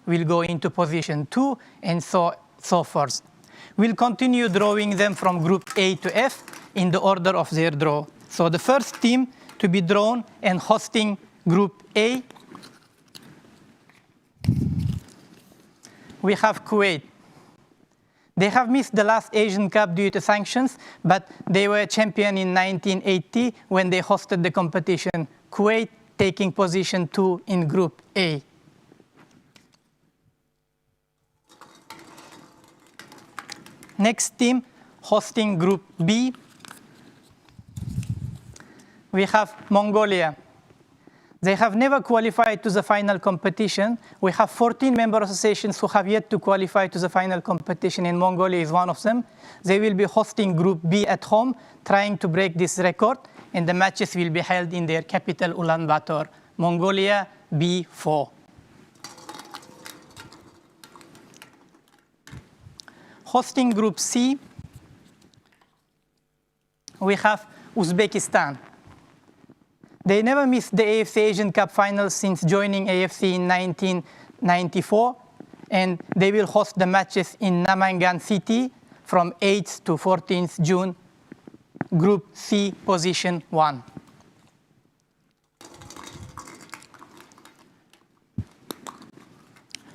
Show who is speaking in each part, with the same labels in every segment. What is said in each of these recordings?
Speaker 1: will go into position 2, and so forth. We'll continue drawing them from group A to F in the order of their draw. So the first team to be drawn and hosting group A, we have Kuwait. They have missed the last Asian Cup due to sanctions, but they were champion in 1980 when they hosted the competition. Kuwait taking position 2 in group A. Next team hosting group B, we have Mongolia. They have never qualified to the final competition. We have 14 member associations who have yet to qualify to the final competition, and Mongolia is one of them. They will be hosting Group B at home, trying to break this record, and the matches will be held in their capital, Ulaanbaatar. Mongolia B4. Hosting Group C, we have Uzbekistan. They never missed the AFC Asian Cup finals since joining AFC in 1994, and they will host the matches in Namangan City from 8th to 14th June, Group C, position 1.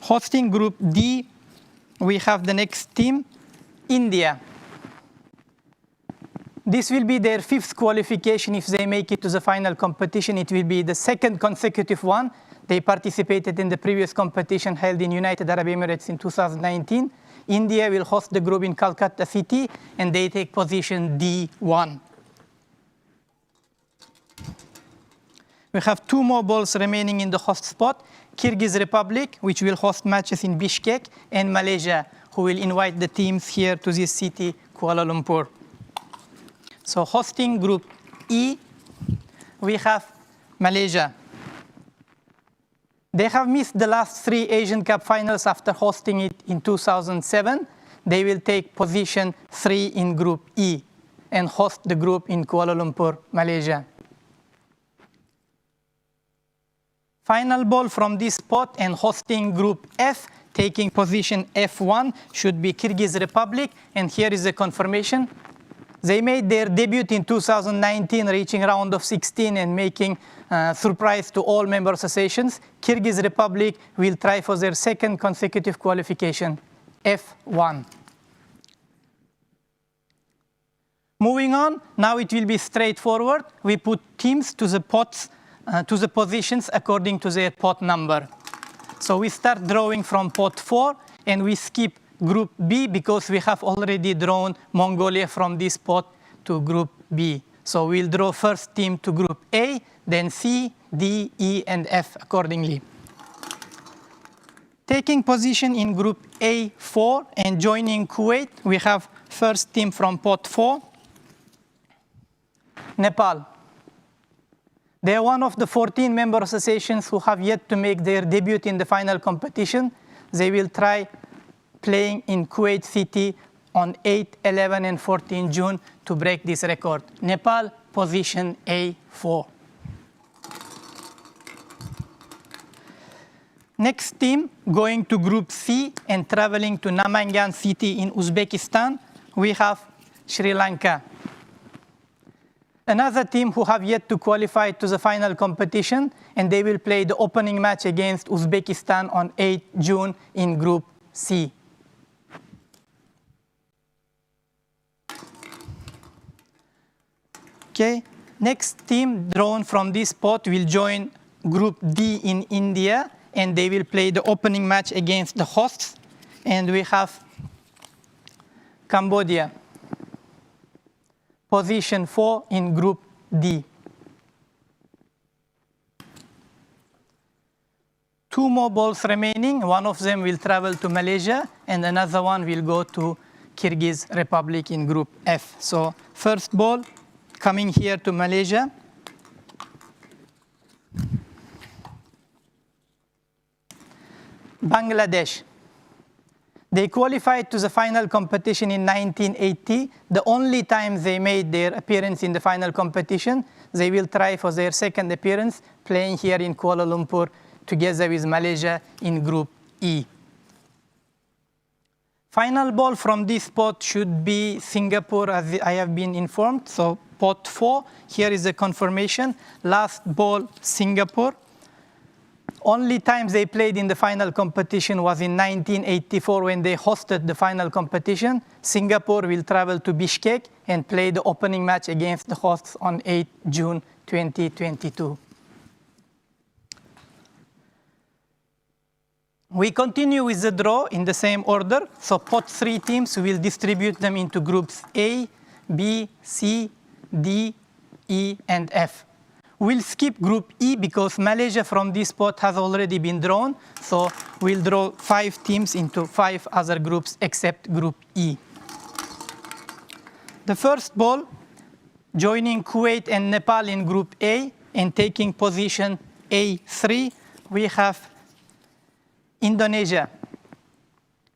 Speaker 1: Hosting Group D, we have the next team, India. This will be their 5th qualification if they make it to the final competition. It will be the 2nd consecutive one. They participated in the previous competition held in United Arab Emirates in 2019. India will host the group in Calcutta City, and they take position D1. We have 2 more balls remaining in the host spot. Kyrgyz Republic, which will host matches in Bishkek, and Malaysia, who will invite the teams here to this city, Kuala Lumpur. So hosting Group E, we have Malaysia. They have missed the last 3 Asian Cup finals after hosting it in 2007. They will take position 3 in Group E and host the group in Kuala Lumpur, Malaysia. Final ball from this spot and hosting Group F, taking position F1, should be Kyrgyz Republic, and here is the confirmation. They made their debut in 2019, reaching round of 16 and making surprise to all member associations. Kyrgyz Republic will try for their 2nd consecutive qualification, F1. Moving on, now it will be straightforward. We put teams to the pots, to the positions according to their pot number. So we start drawing from pot 4, and we skip Group B because we have already drawn Mongolia from this pot to Group B. So we'll draw first team to Group A, then C, D, E, and F accordingly. Taking position in Group A4 and joining Kuwait, we have first team from pot 4, Nepal. They are one of the 14 member associations who have yet to make their debut in the final competition. They will try playing in Kuwait City on 8, 11, and 14 June to break this record. Nepal, position A4. Next team, going to Group C and traveling to Namangan City in Uzbekistan, we have Sri Lanka. Another team who have yet to qualify to the final competition, and they will play the opening match against Uzbekistan on 8 June in Group C. Okay, next team drawn from this pot will join Group D in India, and they will play the opening match against the hosts. And we have Cambodia, position 4 in Group D. 2 more balls remaining. One of them will travel to Malaysia, and another one will go to Kyrgyz Republic in Group F. So first ball coming here to Malaysia. Bangladesh. They qualified to the final competition in 1980. The only time they made their appearance in the final competition. They will try for their 2nd appearance, playing here in Kuala Lumpur together with Malaysia in Group E. Final ball from this pot should be Singapore, as I have been informed. So pot 4, here is the confirmation. Last ball, Singapore. Only time they played in the final competition was in 1984 when they hosted the final competition. Singapore will travel to Bishkek and play the opening match against the hosts on 8 June 2022. We continue with the draw in the same order. So pot 3 teams, we will distribute them into groups A, B, C, D, E, and F. We'll skip group E because Malaysia from this pot has already been drawn. So we'll draw 5 teams into 5 other groups except group E. The first ball, joining Kuwait and Nepal in group A and taking position A3, we have Indonesia.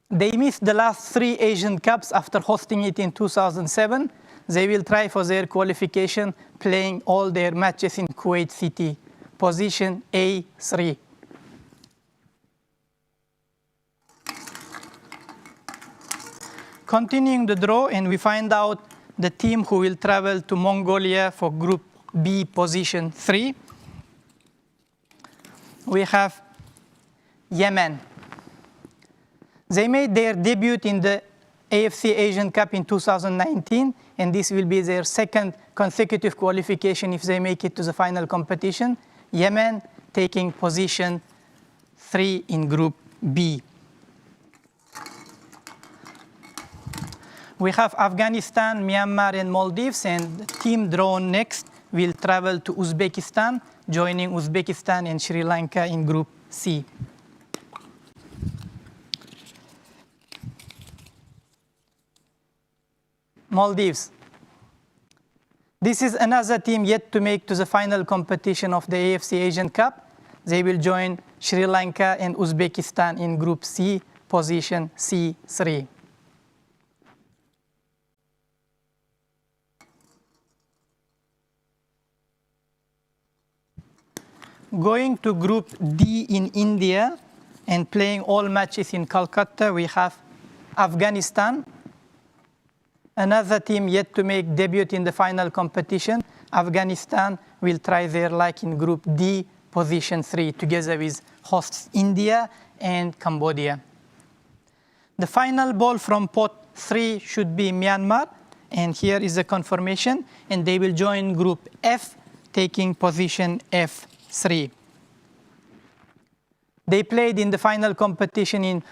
Speaker 1: They missed the last 3 Asian Cups after hosting it in 2007. They will try for their qualification, playing all their matches in Kuwait City. Position A3. Continuing the draw, and we find out the team who will travel to Mongolia for Group B, position 3. We have Yemen. They made their debut in the AFC Asian Cup in 2019, and this will be their second consecutive qualification if they make it to the final competition. Yemen taking position 3 in Group B. We have Afghanistan, Myanmar, and Maldives, and the team drawn next will travel to Uzbekistan, joining Uzbekistan and Sri Lanka in Group C. Maldives. This is another team yet to make to the final competition of the AFC Asian Cup. They will join Sri Lanka and Uzbekistan in Group C, position C3. Going to Group D in India and playing all matches in Calcutta, we have Afghanistan. Another team yet to make debut in the final competition. Afghanistan will try their luck in Group D, position 3, together with hosts India and Cambodia. The final ball from pot 3 should be Myanmar, and here is the confirmation, and they will join Group F, taking position F3. They played in the final competition in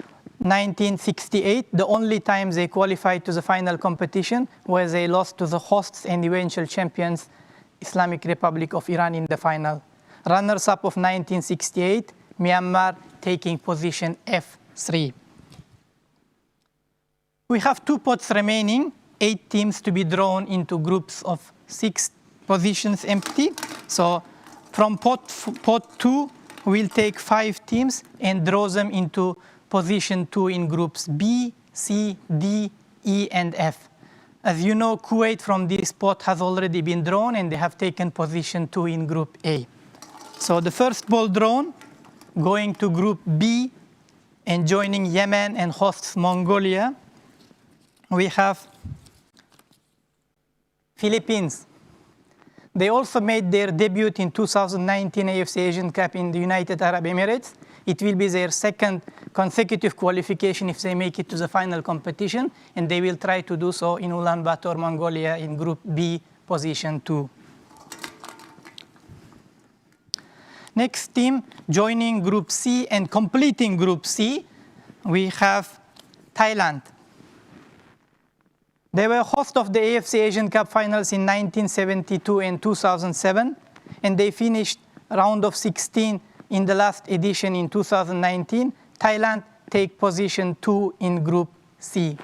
Speaker 1: 1968, the only time they qualified to the final competition, where they lost to the hosts and eventual champions, Islamic Republic of Iran, in the final. Runners-up of 1968, Myanmar taking position F3. We have 2 pots remaining, 8 teams to be drawn into groups of 6 positions empty. So from pot 2, we'll take 5 teams and draw them into position 2 in groups B, C, D, E, and F. As you know, Kuwait from this pot has already been drawn, and they have taken position 2 in Group A. So the first ball drawn, going to Group B and joining Yemen and hosts Mongolia, we have Philippines. They also made their debut in 2019 AFC Asian Cup in the United Arab Emirates. It will be their second consecutive qualification if they make it to the final competition, and they will try to do so in Ulaanbaatar, Mongolia, in Group B, position 2. Next team, joining Group C and completing Group C, we have Thailand. They were host of the AFC Asian Cup finals in 1972 and 2007, and they finished round of 16 in the last edition in 2019. Thailand take position 2 in Group C.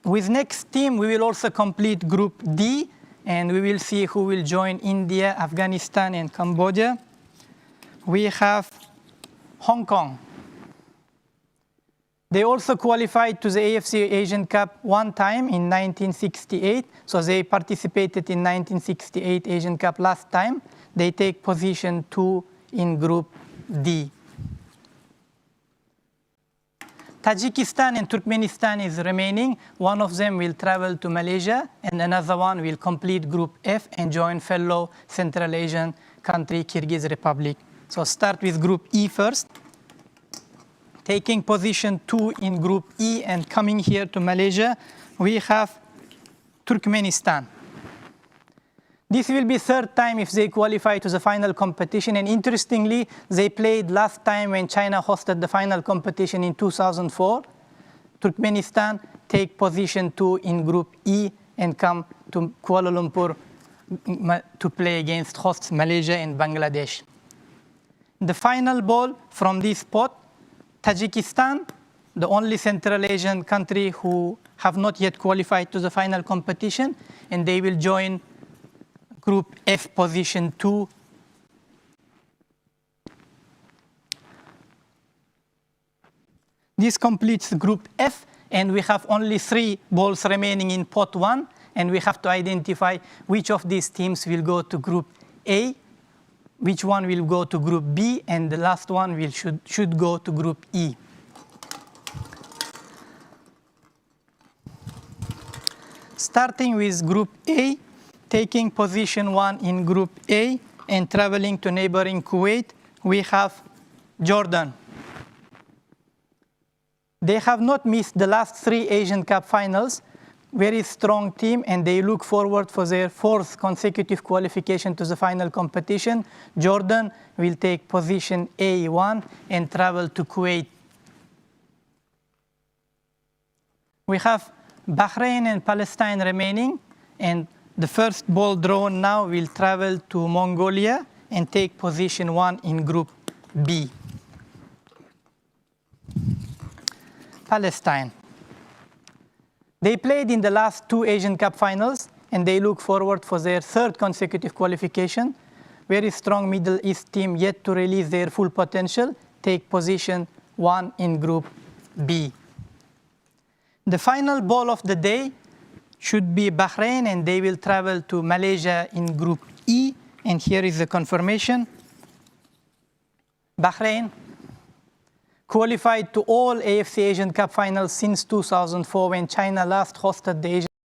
Speaker 1: With next team, we will also complete Group D, and we will see who will join India, Afghanistan, and Cambodia. We have Hong Kong. They also qualified to the AFC Asian Cup 1 time in 1968. So they participated in 1968 Asian Cup last time. they take position 2 in Group D. Tajikistan and Turkmenistan is remaining. One of them will travel to Malaysia, and another one will complete Group F and join fellow Central Asian country, Kyrgyz Republic. So start with Group E first. Taking position 2 in Group E and coming here to Malaysia, we have Turkmenistan. This will be third time if they qualify to the final competition, and interestingly, they played last time when China hosted the final competition in 2004. Turkmenistan take position 2 in Group E and come to Kuala Lumpur to play against hosts Malaysia and Bangladesh. The final ball from this pot, Tajikistan, the only Central Asian country who have not yet qualified to the final competition, and they will join Group F position 2. This completes Group F, and we have only 3 balls remaining in pot 1, and we have to identify which of these teams will go to Group A, which one will go to Group B, and the last one should go to Group E. Starting with Group A, taking position 1 in Group A and traveling to neighboring Kuwait, we have Jordan. They have not missed the last 3 Asian Cup finals. Very strong team, and they look forward for their 4th consecutive qualification to the final competition. Jordan will take position A1 and travel to Kuwait. We have Bahrain and Palestine remaining, and the first ball drawn now will travel to Mongolia and take position 1 in Group B. Palestine. They played in the last 2 Asian Cup finals, and they look forward for their 3rd consecutive qualification. Very strong Middle East team yet to release their full potential, take position 1 in Group B. The final ball of the day should be Bahrain, and they will travel to Malaysia in Group E, and here is the confirmation. Bahrain qualified to all AFC Asian Cup finals since 2004 when China last hosted the Asian